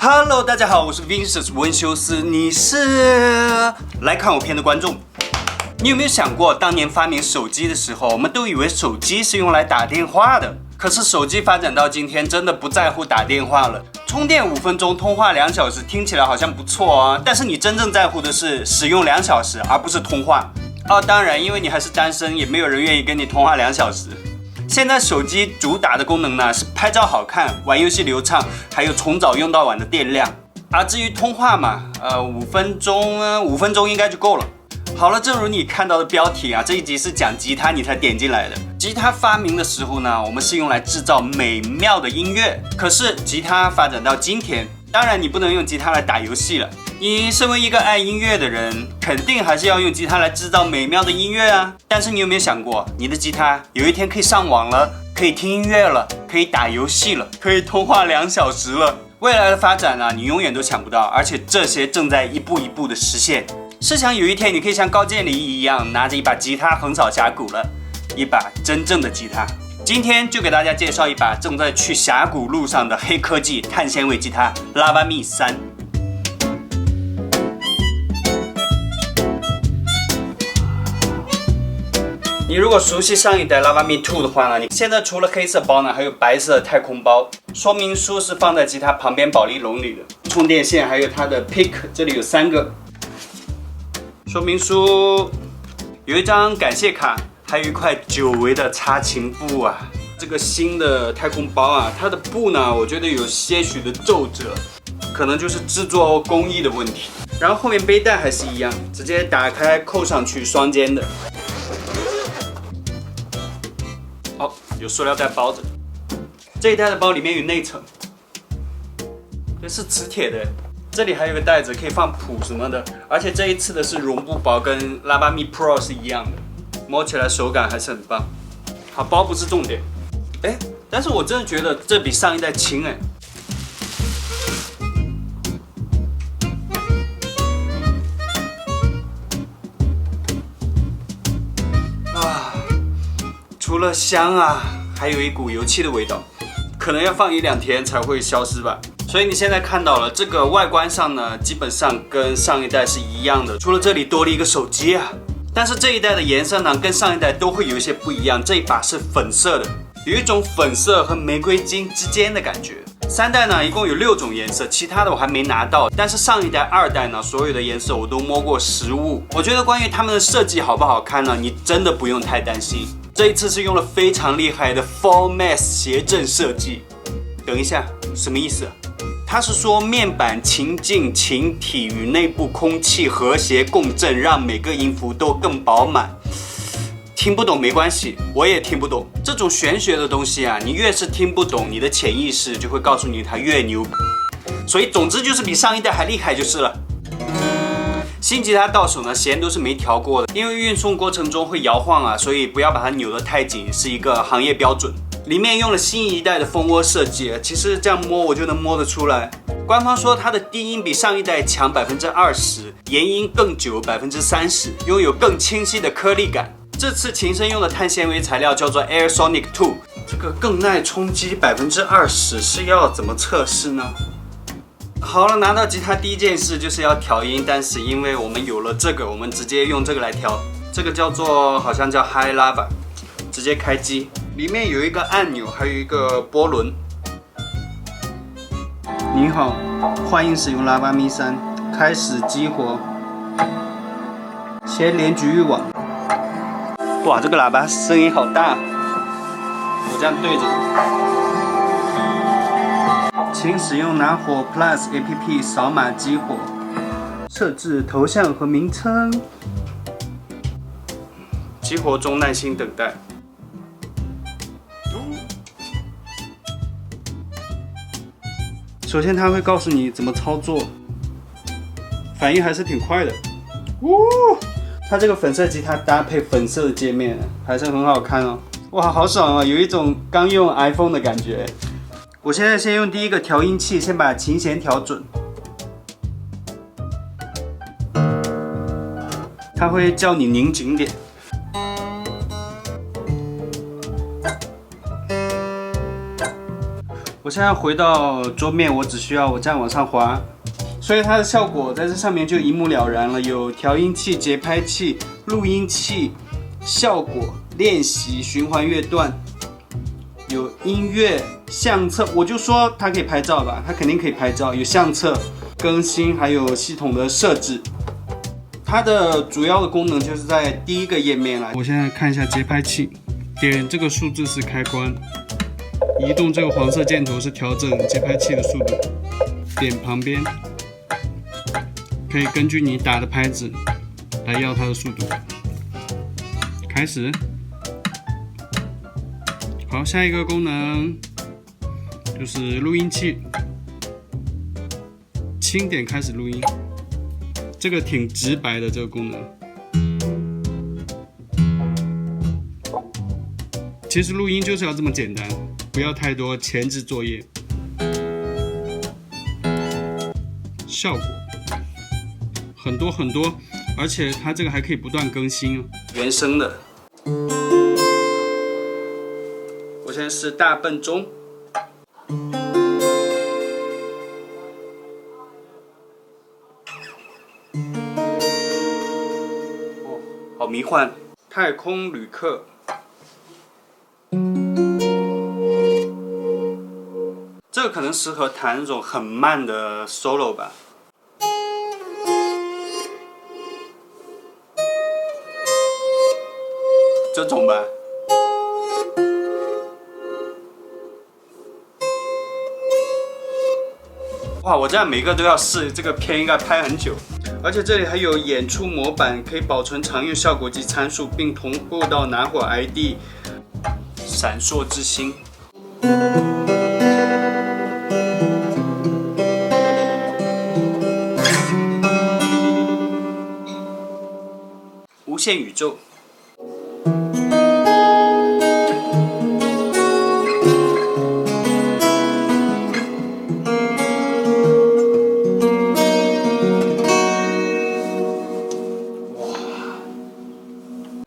Hello， 大家好，我是 Vincent 文修斯，你是来看我片的观众。你有没有想过，当年发明手机的时候，我们都以为手机是用来打电话的。可是手机发展到今天，真的不在乎打电话了。充电5分钟，通话2小时，听起来好像不错啊。但是你真正在乎的是使用2小时，而不是通话。哦，当然，因为你还是单身，也没有人愿意跟你通话2小时。现在手机主打的功能呢，是拍照好看，玩游戏流畅，还有从早用到晚的电量。而至于通话嘛，5分钟应该就够了。好了，正如你看到的标题啊，这一集是讲吉他，你才点进来的。吉他发明的时候呢，我们是用来制造美妙的音乐。可是吉他发展到今天，当然你不能用吉他来打游戏了。你身为一个爱音乐的人，肯定还是要用吉他来制造美妙的音乐啊。但是你有没有想过，你的吉他有一天可以上网了，可以听音乐了，可以打游戏了，可以通话2小时了。未来的发展呢，你永远都想不到，而且这些正在一步一步的实现。试想有一天你可以像高渐离一样，拿着一把吉他横扫峡谷了，一把真正的吉他。今天就给大家介绍一把正在去峡谷路上的黑科技碳纤维吉他 Lava Me 3。你如果熟悉上一代 Lava Me 2的话呢，你现在除了黑色包呢，还有白色的太空包。说明书是放在吉他旁边保丽龙里的，充电线还有它的 pick， 这里有3个。说明书有一张感谢卡，还有一块久违的插琴布啊。这个新的太空包啊，它的布呢，我觉得有些许的皱褶，可能就是制作工艺的问题。然后后面背带还是一样，直接打开扣上去，双肩的。哦，有塑料袋包着。这一袋的包里面有内层，这是磁铁的。这里还有个袋子可以放谱什么的，而且这一次的是绒布包，跟 Lava Me Pro 是一样的，摸起来手感还是很棒。好，包不是重点，但是我真的觉得这比上一代轻除了香啊，还有一股油漆的味道，可能要放1-2天才会消失吧。所以你现在看到了这个外观上呢，基本上跟上一代是一样的，除了这里多了一个手机啊。但是这一代的颜色呢，跟上一代都会有一些不一样。这一把是粉色的，有一种粉色和玫瑰金之间的感觉。3代呢，一共有6种颜色，其他的我还没拿到。但是上一代、2代呢，所有的颜色我都摸过实物。我觉得关于它们的设计好不好看呢，你真的不用太担心。这一次是用了非常厉害的 4Max 谐振设计。等一下，什么意思啊？它是说面板情境琴体与内部空气和谐共振，让每个音符都更饱满。听不懂没关系，我也听不懂。这种玄学的东西啊，你越是听不懂，你的潜意识就会告诉你它越牛。所以总之就是比上一代还厉害就是了。新吉他到手呢，弦都是没调过的，因为运送过程中会摇晃啊，所以不要把它扭得太紧，是一个行业标准。里面用了新一代的蜂窝设计，其实这样摸我就能摸得出来。官方说它的低音比上一代强20%，延音更久30%，拥有更清晰的颗粒感。这次琴身用的碳纤维材料叫做 Air Sonic 2，这个更耐冲击20%是要怎么测试呢？好了，拿到吉他第一件事就是要调音，但是因为我们有了这个，我们直接用这个来调。这个叫做好像叫 High Lava， 直接开机。里面有一个按钮，还有一个波轮。您好，欢迎使用 Lava Me 3，开始激活，先连局域网。哇，这个喇叭声音好大，我这样对着。请使用拿火 Plus APP 扫码激活，设置头像和名称。激活中，耐心等待。首先它会告诉你怎么操作，反应还是挺快的。它这个粉色吉他搭配粉色的界面，还是很好看哦。哇，好爽啊，有一种刚用 iPhone 的感觉。我现在先用第一个调音器，先把琴弦调准。它会叫你拧紧点。我我现在回到桌面，我只需要我这样往上滑，所以它的效果在这上面就一目了然了。有调音器、节拍器、录音器、效果、练习、循环乐段，有音乐、相册。我就说它可以拍照吧，它肯定可以拍照。有相册、更新，还有系统的设置。它的主要的功能就是在第一个页面啦。我现在看一下节拍器，点这个数字是开关，移动这个黄色箭头是调整节拍器的速度，点旁边可以根据你打的拍子来要它的速度。开始。好，下一个功能就是录音器，轻点开始录音。这个挺直白的这个功能。其实录音就是要这么简单，不要太多前置作业。效果很多很多，而且它这个还可以不断更新。原声的，我现在是大笨钟。好迷幻，太空旅客。这个可能适合弹那种很慢的 solo 吧。这种吧。哇，我这样每个都要试，这个片应该拍很久。而且这里还有演出模板，可以保存常用效果及参数，并同步到拿火 ID。闪烁之星。无限宇宙。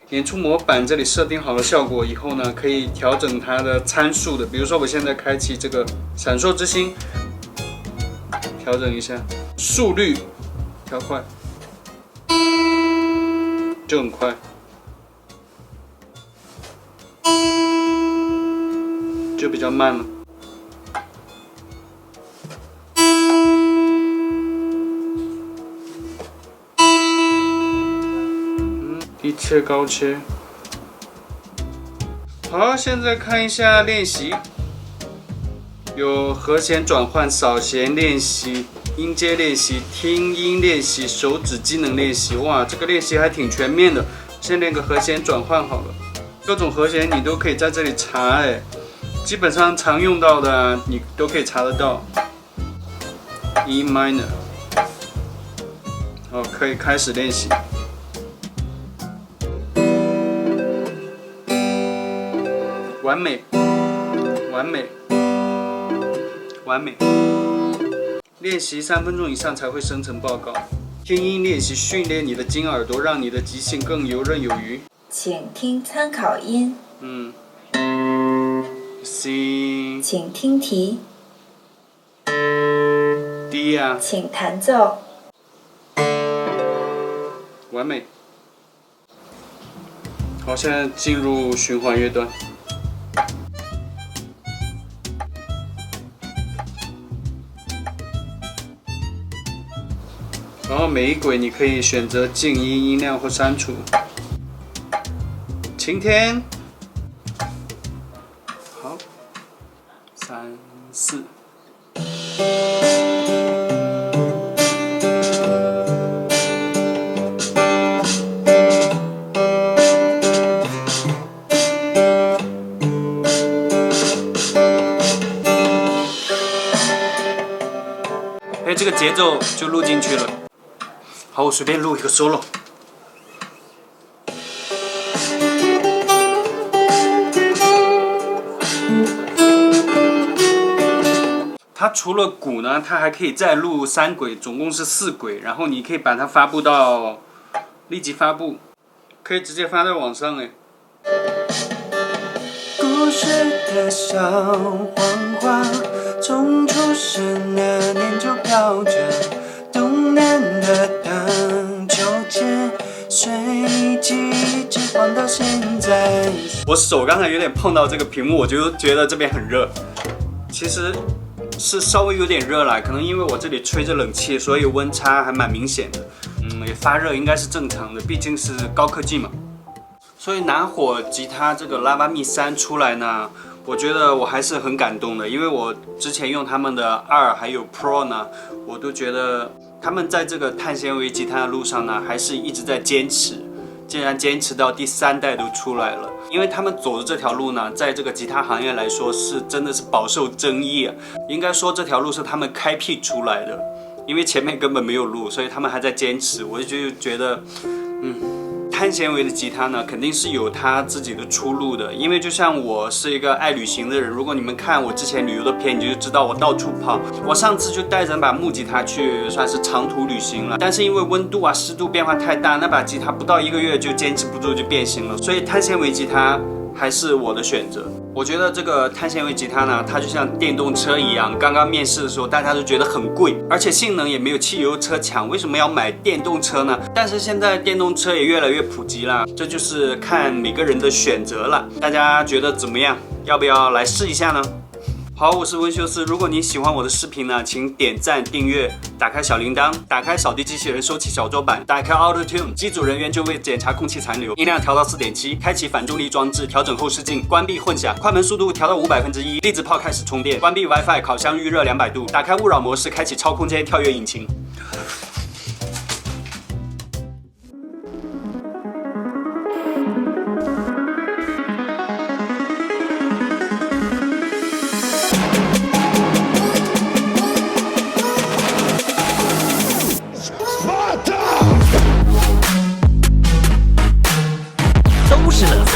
演出模板这里设定好了效果以后呢，可以调整它的参数的。比如说我现在开启这个闪烁之星，调整一下速率，调快，就很快，就比较慢了。低切高切。好，现在看一下练习，有和弦转换、扫弦练习、音阶练习、听音练习、手指机能练习。哇，这个练习还挺全面的。先练个和弦转换好了，各种和弦你都可以在这里查，哎，基本上常用到的你都可以查得到。E minor， 好，可以开始练习。完美，完美，完美。练习3分钟以上才会生成报告。听音练习训练你的金耳朵，让你的即兴更游刃有余。请听参考音。C。请听题。D 呀。请弹奏。完美。好，现在进入循环乐段。然后每一轨你可以选择静音、音量或删除。晴天，好，3、4。哎，这个节奏就录进去了。好，我随便录一个 solo。它除了鼓呢，它还可以再录3轨，总共是4轨，然后你可以把它发布到立即发布，可以直接发在网上哎。故事的小黄花，飘着东南的荡秋千，随即一直晃到现在。我手刚才有点碰到这个屏幕，我就觉得这边很热，其实是稍微有点热啦，可能因为我这里吹着冷气，所以温差还蛮明显的。也发热应该是正常的，毕竟是高科技嘛。所以拿火吉他这个 Lava Mi 3出来呢，我觉得我还是很感动的，因为我之前用他们的2还有 Pro 呢，我都觉得他们在这个碳纤维吉他的路上呢，还是一直在坚持。竟然坚持到第3代都出来了，因为他们走的这条路呢，在这个吉他行业来说是真的是饱受争议啊。应该说这条路是他们开辟出来的，因为前面根本没有路，所以他们还在坚持。我就觉得，碳纤维的吉他呢，肯定是有它自己的出路的。因为就像我是一个爱旅行的人，如果你们看我之前旅游的片，你就知道我到处跑。我上次就带着把木吉他去算是长途旅行了，但是因为温度啊、湿度变化太大，那把吉他不到1个月就坚持不住就变形了，所以碳纤维吉他还是我的选择。我觉得这个碳纤维吉他呢，它就像电动车一样，刚刚面世的时候大家都觉得很贵，而且性能也没有汽油车强，为什么要买电动车呢？但是现在电动车也越来越普及了，这就是看每个人的选择了。大家觉得怎么样？要不要来试一下呢？好，我是温修斯。如果你喜欢我的视频呢，请点赞、订阅，打开小铃铛，打开扫地机器人收起小桌板，打开 Auto Tune， 机组人员就会检查空气残留，音量调到 4.7， 开启反重力装置，调整后视镜，关闭混响，快门速度调到1/5，粒子炮开始充电，关闭 WiFi， 烤箱预热200度，打开勿扰模式，开启超空间跳跃引擎。都是乐子。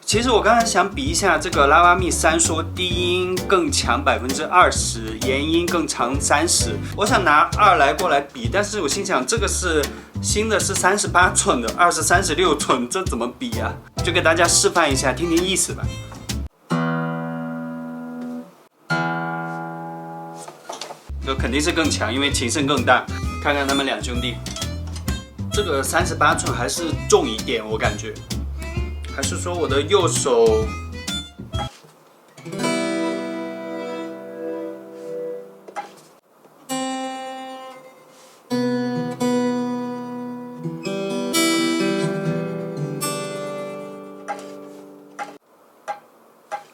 其实我刚才想比一下这个 Lava Mi 3，说低音更强20%，延音更长30%。我想拿2来过来比，但是我心想这个是新的，是38寸的，2是36寸，这怎么比啊？就给大家示范一下，听听意思吧。这肯定是更强，因为琴声更大。看看他们2兄弟，这个38寸还是重一点，我感觉。还是说我的右手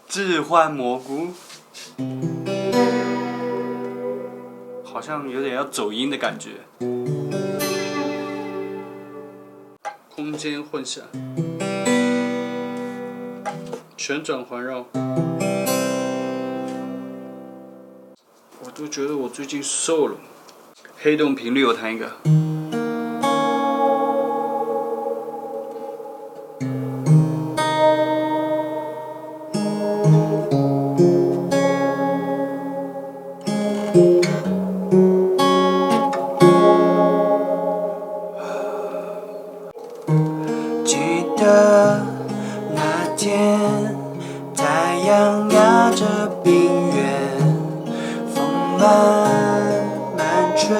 置换蘑菇，好像有点要走音的感觉。空间混响。旋转环绕，我都觉得我最近瘦了。黑洞频率我弹一个，记得那天。太阳压着冰原，风慢慢吹，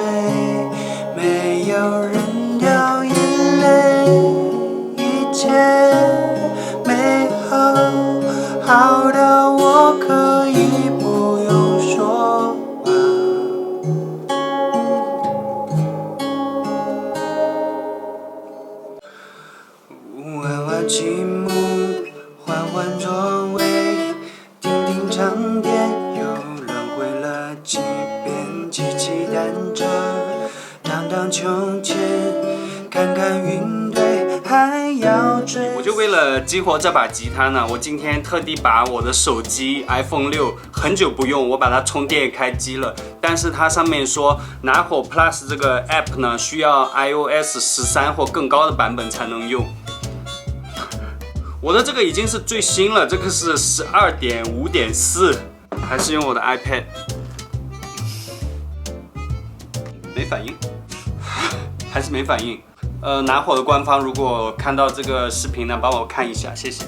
没有人掉眼泪，一切美好，好到我可以不用说话。娃娃积木缓缓座位，听听长电，又轮回了几遍，叽叽弹着，荡荡秋千，看看云堆，还要追。我就为了激活这把吉他呢，我今天特地把我的手机 iPhone 6很久不用，我把它充电开机了，但是它上面说拿火 Plus 这个 app 呢，需要 iOS 13或更高的版本才能用。我的这个已经是最新了，这个是12.5.4，还是用我的 iPad。没反应，还是没反应。拿火的官方如果看到这个视频呢，帮我看一下，谢谢。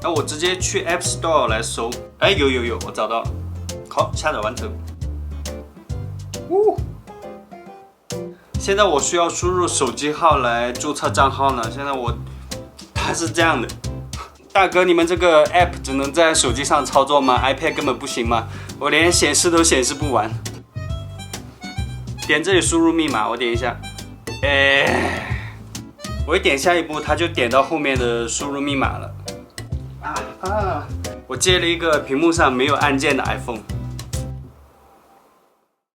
那我直接去 App Store 来搜，哎，有，我找到了。好，下载完成。现在我需要输入手机号来注册账号呢。现在它是这样的，大哥，你们这个 App 只能在手机上操作吗 ？iPad 根本不行吗？我连显示都显示不完。点这里输入密码，我点一下，我一点下一步，它就点到后面的输入密码了。我接了一个屏幕上没有按键的 iPhone。